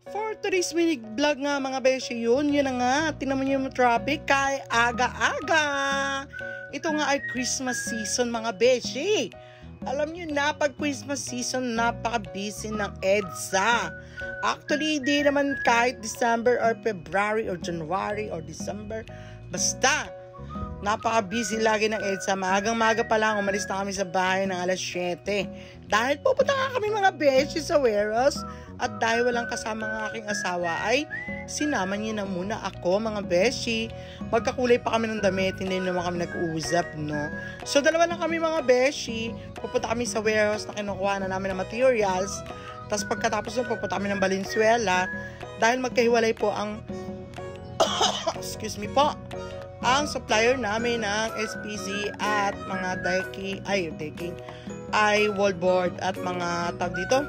For today's mini vlog nga mga beshi, yun na nga, tingnan mo yung traffic kay aga-aga. Ito nga ay Christmas season mga beshi. Alam nyo na, pag Christmas season, napaka-busy ng EDSA. Actually, di naman kahit December or February or January or December, basta napaka-busy lagi ng EDSA. Maagang-maga pa lang, umalis na kami sa bahay ng alas 7. Dahil pupunta nga kami mga beshi sa warehouse. At dahil walang kasama ng aking asawa ay sinama niya na muna ako mga beshi. Magkakulay pa kami ng damit, hindi naman kami nag-uusap, no? So dalawa lang kami mga beshi. Pupunta kami sa warehouse na kinukuha na namin ng materials. Tapos pagkatapos nun, pupunta kami ng Valenzuela. Dahil magkahiwalay po ang excuse me po, ang supplier namin ng SPC at mga decking ay wallboard at mga tag dito,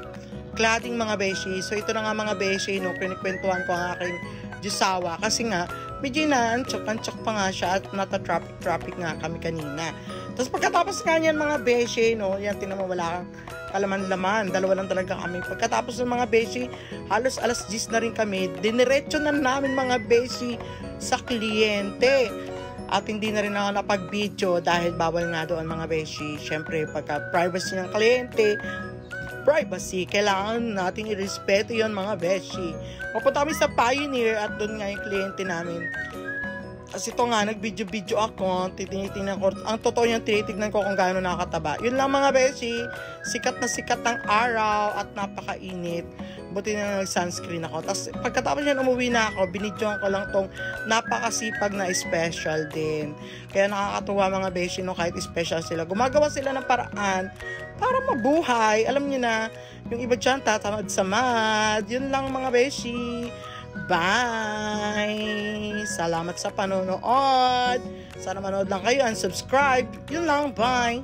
cladding mga beshi. So ito na nga mga beshi, no, kinikwentuhan ko ang aking Diyosawa kasi nga medyo na-anchok pa nga siya at nata-traffic nga kami kanina. Tapos pagkatapos nga yan mga beshi, no, yan tingnan mo, wala kang kalaman-laman, dalawa lang talaga kami. Pagkatapos ng mga beshi, halos alas 10 na rin kami, diniretso na namin mga beshi sa kliyente. At hindi na rin ako napag-video dahil bawal nga doon mga beshi. Siyempre, pagka privacy ng kliyente, privacy, kailangan natin i-respeto yon mga beshi. Mapunta kami sa Pioneer at doon nga yung kliyente namin. Kasi ito nga, nag-video ako, tinitingnan ko, ang totoo yung tinitignan ko kung gaano nakataba. Yun lang mga beshi, sikat na sikat ng araw at napakainit. Buti na nag-sunscreen ako. Tapos pagkatapos yan umuwi na ako, binidyoan ko lang tong napakasipag na special din. Kaya nakakatuwa mga beshi, no, kahit special sila. Gumagawa sila ng paraan para mabuhay. Alam niyo na, yung iba dyan tatamad-samad. Yun lang mga beshi. Bye! Salamat sa panonood. Sana manood lang kayo and subscribe. Yun lang, bye!